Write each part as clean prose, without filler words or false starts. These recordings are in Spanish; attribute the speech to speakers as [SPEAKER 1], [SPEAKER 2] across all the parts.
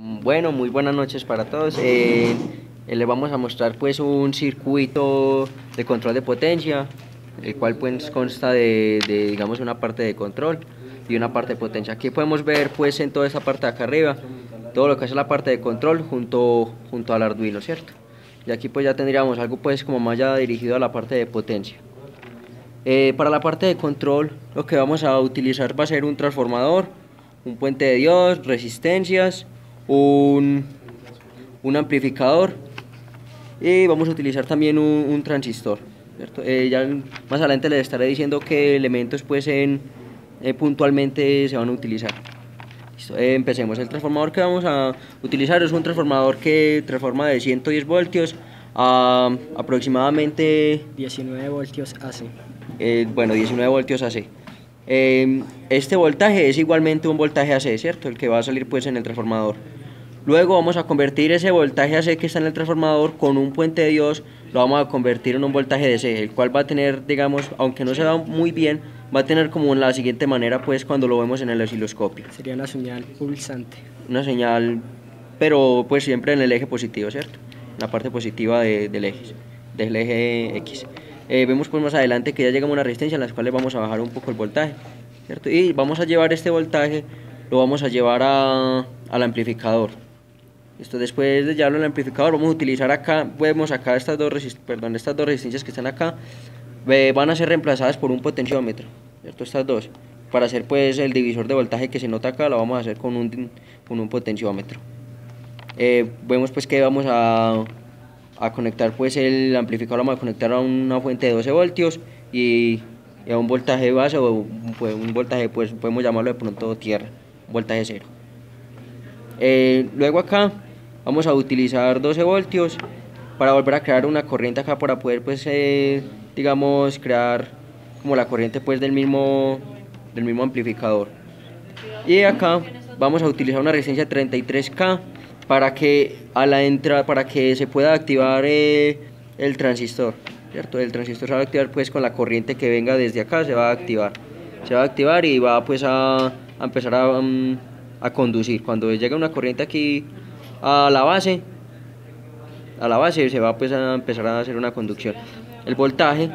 [SPEAKER 1] Bueno, muy buenas noches para todos. Les vamos a mostrar pues un circuito de control de potencia, el cual pues consta de digamos una parte de control y una parte de potencia. Aquí podemos ver pues en toda esta parte de acá arriba todo lo que es la parte de control junto al Arduino, ¿cierto? Y aquí pues ya tendríamos algo pues como más ya dirigido a la parte de potencia. Para la parte de control lo que vamos a utilizar va a ser un transformador, un puente de diodos, resistencias, un amplificador y vamos a utilizar también un transistor, ¿cierto? Ya más adelante les estaré diciendo qué elementos pues puntualmente se van a utilizar. Listo, empecemos. El transformador que vamos a utilizar es un transformador que transforma de 110 voltios a aproximadamente
[SPEAKER 2] 19 voltios AC.
[SPEAKER 1] Bueno, 19 voltios AC. Este voltaje es igualmente un voltaje AC, ¿cierto? El que va a salir pues en el transformador. Luego vamos a convertir ese voltaje AC que está en el transformador con un puente de diodos, lo vamos a convertir en un voltaje DC, el cual va a tener, digamos, aunque no se vea muy bien, va a tener como la siguiente manera pues cuando lo vemos en el osciloscopio.
[SPEAKER 2] Sería una señal pulsante.
[SPEAKER 1] Una señal, pero pues siempre en el eje positivo, ¿cierto? En la parte positiva del eje X. Vemos pues más adelante que ya llegamos a una resistencia en la cual vamos a bajar un poco el voltaje, ¿cierto? Y vamos a llevar este voltaje, lo vamos a llevar al amplificador. Esto después de llevarlo al amplificador vamos a utilizar acá, vemos acá estas dos resistencias que están acá, van a ser reemplazadas por un potenciómetro, ¿cierto? Estas dos, para hacer pues el divisor de voltaje que se nota acá, lo vamos a hacer con un potenciómetro. Vemos pues que vamos a conectar pues el amplificador, lo vamos a conectar a una fuente de 12 voltios y a un voltaje base o un voltaje pues podemos llamarlo de pronto tierra, un voltaje cero. Luego acá vamos a utilizar 12 voltios para volver a crear una corriente acá para poder pues digamos crear como la corriente pues del mismo amplificador. Y acá vamos a utilizar una resistencia 33K para que para que se pueda activar el transistor, ¿cierto? El transistor se va a activar pues con la corriente que venga desde acá, se va a activar y va pues a empezar a conducir. Cuando llega una corriente aquí a la base se va pues a empezar a hacer una conducción. El voltaje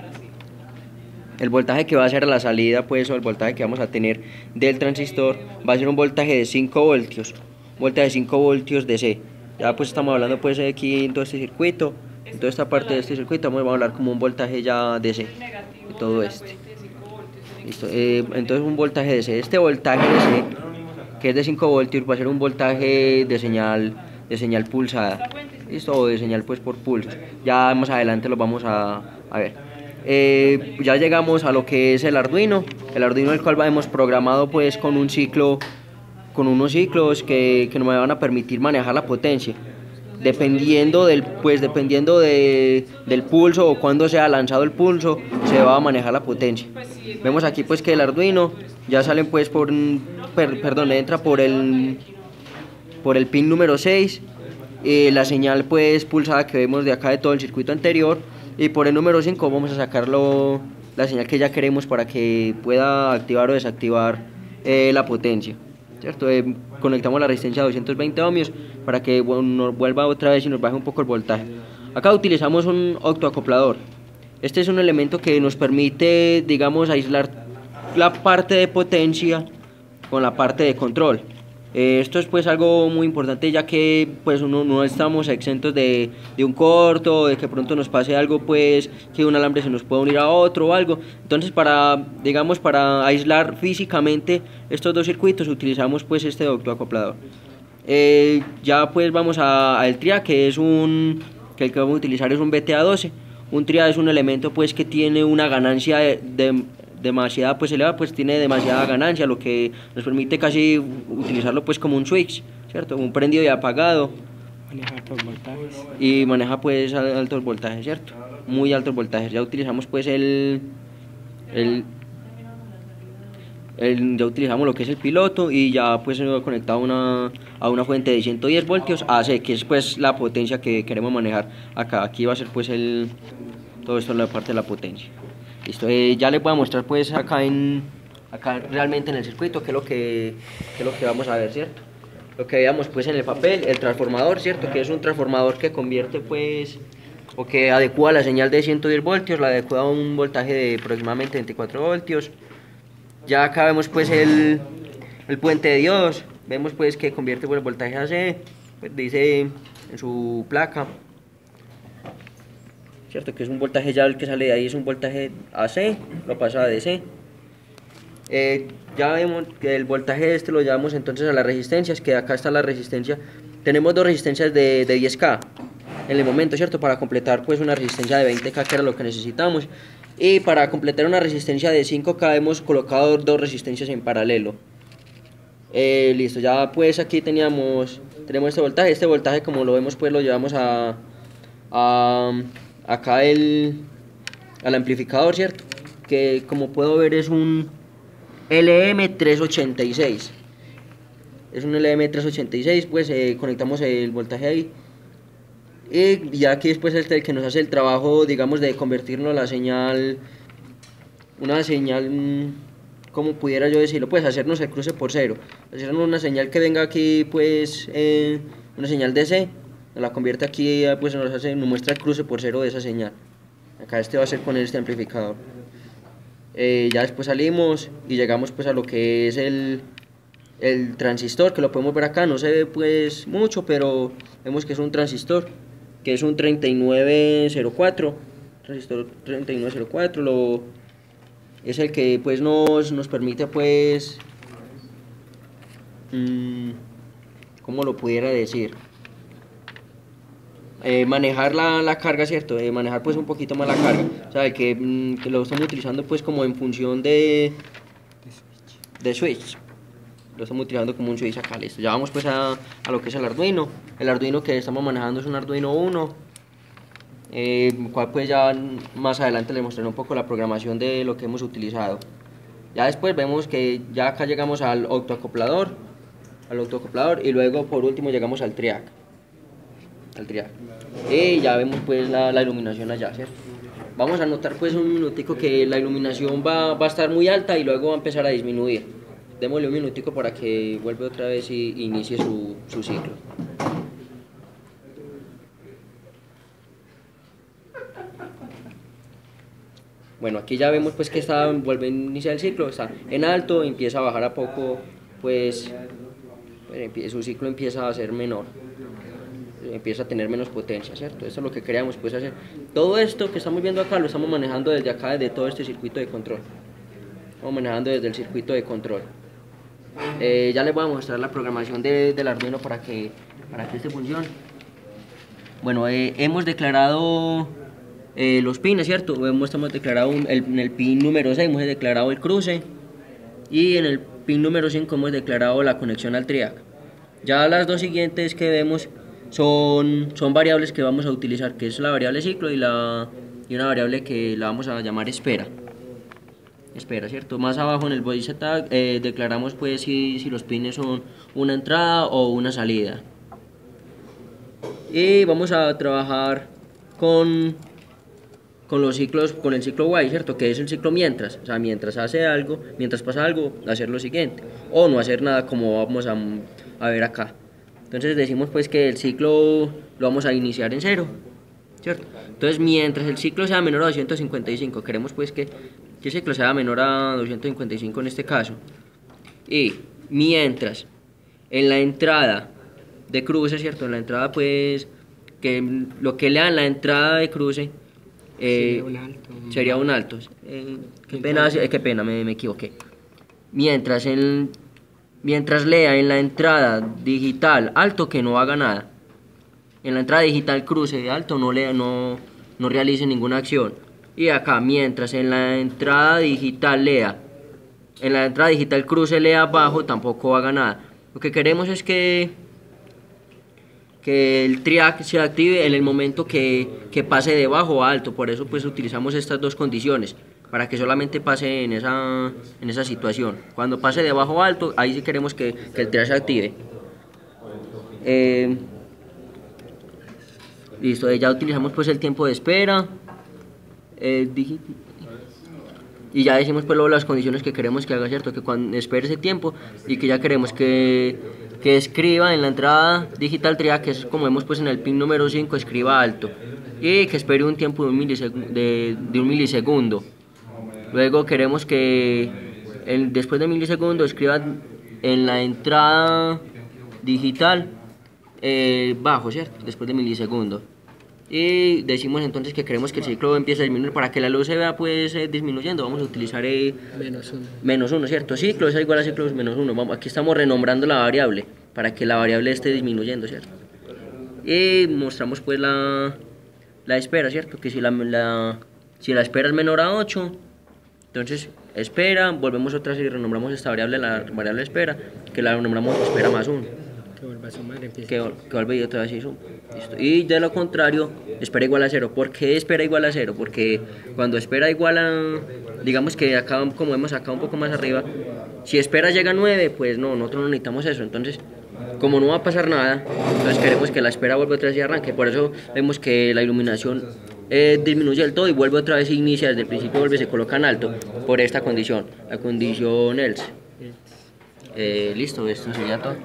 [SPEAKER 1] que va a ser a la salida pues, o el voltaje que vamos a tener del transistor va a ser un voltaje de 5 voltios, voltaje de 5 voltios DC. Ya pues estamos hablando pues aquí en todo este circuito, en toda esta parte de este circuito vamos a hablar como un voltaje ya DC de todo este. Listo. Entonces un voltaje DC, este voltaje DC que es de 5 voltios va a ser un voltaje de señal pulsada, listo, o de señal pues por pulsos. Ya más adelante lo vamos a ver. Ya llegamos a lo que es el Arduino, el cual hemos programado pues con unos ciclos que nos van a permitir manejar la potencia. Dependiendo del pulso o cuando sea lanzado el pulso, se va a manejar la potencia. Vemos aquí pues que el Arduino ya salen pues entra por el pin número 6, la señal pues pulsada que vemos de acá de todo el circuito anterior, y por el número 5 vamos a sacarlo la señal que ya queremos para que pueda activar o desactivar la potencia, ¿cierto? Conectamos la resistencia a 220 ohmios para que nos vuelva otra vez y nos baje un poco el voltaje. Acá utilizamos un octoacoplador. Este es un elemento que nos permite, digamos, aislar la parte de potencia con la parte de control. Esto es pues algo muy importante, ya que pues no estamos exentos de un corto, de que pronto nos pase algo pues que un alambre se nos pueda unir a otro o algo. Entonces para aislar físicamente estos dos circuitos utilizamos pues este octoacoplador. Ya pues vamos al TRIA, que es el que vamos a utilizar es un BTA12. Un TRIA es un elemento pues que tiene una ganancia demasiada pues elevada, pues tiene demasiada ganancia, lo que nos permite casi utilizarlo pues como un switch, ¿cierto? Un prendido y apagado.
[SPEAKER 2] Maneja altos voltajes.
[SPEAKER 1] Y maneja pues altos voltajes, ¿cierto? Muy altos voltajes. Ya utilizamos pues ya utilizamos lo que es el piloto y ya pues conectado a una fuente de 110 voltios AC, que es pues la potencia que queremos manejar acá. Aquí va a ser pues todo esto la parte de la potencia. Listo, ya les voy a mostrar pues acá realmente en el circuito qué es lo que vamos a ver, ¿cierto? lo que veíamos pues en el papel, el transformador, ¿cierto? Que es un transformador que convierte pues, o que adecua la señal de 110 voltios, la adecua a un voltaje de aproximadamente 24 voltios. Ya acá vemos pues el puente de diodos, vemos pues que convierte pues, el voltaje AC, pues dice en su placa, ¿cierto? Que es un voltaje, ya el que sale de ahí es un voltaje AC, lo pasa a DC. Ya vemos que el voltaje este lo llevamos entonces a las resistencias, que acá está la resistencia. Tenemos dos resistencias de 10K en el momento, ¿cierto? Para completar pues una resistencia de 20K, que era lo que necesitamos. Y para completar una resistencia de 5K hemos colocado dos resistencias en paralelo. Listo, ya pues aquí tenemos este voltaje como lo vemos pues lo llevamos acá al amplificador, ¿cierto? Que como puedo ver es un LM386. Es un LM386, pues conectamos el voltaje ahí. Y ya aquí después el que nos hace el trabajo, digamos, de convertirnos a la señal, una señal, como pudiera yo decirlo, pues hacernos el cruce por cero, hacernos una señal que venga aquí, pues, una señal DC, nos la convierte aquí, pues nos muestra el cruce por cero de esa señal. Acá este va a ser con este amplificador. Ya después salimos y llegamos pues a lo que es el transistor, que lo podemos ver acá, no se ve pues mucho, pero vemos que es un transistor, que es un 3904, transistor 3904, es el que pues nos permite pues, ¿cómo lo pudiera decir? Manejar la carga, ¿cierto? Manejar pues un poquito más la carga, o sea, que lo estamos utilizando pues como en función de switch, lo estamos utilizando como un switch acá, listo. Ya vamos pues a lo que es el Arduino que estamos manejando es un Arduino 1, cual pues ya más adelante les mostraré un poco la programación de lo que hemos utilizado. Ya después vemos que ya acá llegamos al autoacoplador y luego por último llegamos al triac. Y ya vemos pues la iluminación allá, ¿cierto? Vamos a notar pues un minutico que la iluminación va a estar muy alta y luego va a empezar a disminuir. Démosle un minutico para que vuelva otra vez y inicie su ciclo. Bueno, aquí ya vemos pues que vuelve a iniciar el ciclo, está en alto, empieza a bajar a poco, pues su ciclo empieza a ser menor, empieza a tener menos potencia, ¿cierto? Eso es lo que queríamos pues hacer. Todo esto que estamos viendo acá lo estamos manejando desde acá, desde todo este circuito de control. Estamos manejando desde el circuito de control. Ya les voy a mostrar la programación del Arduino para que este funcione. Bueno, hemos declarado los pines, ¿cierto? Hemos declarado en el pin número 6 hemos declarado el cruce y en el pin número 5 hemos declarado la conexión al triac. Ya las dos siguientes que vemos son variables que vamos a utilizar, que es la variable ciclo y una variable que la vamos a llamar espera, ¿cierto? Más abajo en el body setup declaramos pues si los pines son una entrada o una salida. Y vamos a trabajar con los ciclos, con el ciclo while, ¿cierto? Que es el ciclo mientras, o sea, mientras pasa algo, hacer lo siguiente, o no hacer nada, como vamos a ver acá. Entonces decimos pues que el ciclo lo vamos a iniciar en 0, ¿cierto? Entonces mientras el ciclo sea menor a 255, queremos pues que el ciclo sea menor a 255 en este caso. Y mientras en la entrada de cruce, ¿cierto? En la entrada pues, que lo que lea en la entrada de cruce sería un alto. Qué pena, me equivoqué. Mientras lea en la entrada digital alto, que no haga nada. En la entrada digital cruce de alto, no realice ninguna acción. Y acá, mientras en la entrada digital cruce lea bajo, tampoco haga nada. Lo que queremos es que el triac se active en el momento que pase de bajo a alto. Por eso pues utilizamos estas dos condiciones, para que solamente pase en esa situación. Cuando pase de bajo a alto, ahí sí queremos que el triac se active. Listo, ya utilizamos pues el tiempo de espera, y ya decimos pues luego las condiciones que queremos que haga, ¿cierto? Que cuando espere ese tiempo y que ya queremos que que escriba en la entrada digital triada, que es como vemos pues en el pin número 5, escriba alto y que espere un tiempo de un milisegundo. Luego queremos que después de milisegundo escriba en la entrada digital bajo, ¿cierto? Después de milisegundo. Y decimos entonces que queremos que el ciclo empiece a disminuir. Para que la luz se vea pues disminuyendo, vamos a utilizar -1, ¿cierto? Ciclo es igual a ciclo -1. Aquí estamos renombrando la variable para que la variable esté disminuyendo, ¿cierto? Y mostramos pues la espera, ¿cierto? Que si la espera es menor a 8, entonces espera, volvemos otra vez y renombramos esta variable, la variable espera, que la renombramos espera +1.
[SPEAKER 2] Que vuelva a sumar,
[SPEAKER 1] Que vuelve y otra vez hizo. Listo. Y de lo contrario, espera igual a 0. ¿Por qué espera igual a 0? Porque cuando espera igual a, digamos que acá, como vemos acá un poco más arriba, si espera llega a 9, pues no, nosotros no necesitamos eso. Entonces, como no va a pasar nada, entonces queremos que la espera vuelva otra vez y arranque. Por eso vemos que la iluminación disminuye del todo y vuelve otra vez y inicia desde el principio, vuelve y se coloca en alto por esta condición, la condición else. Listo, esto sería todo.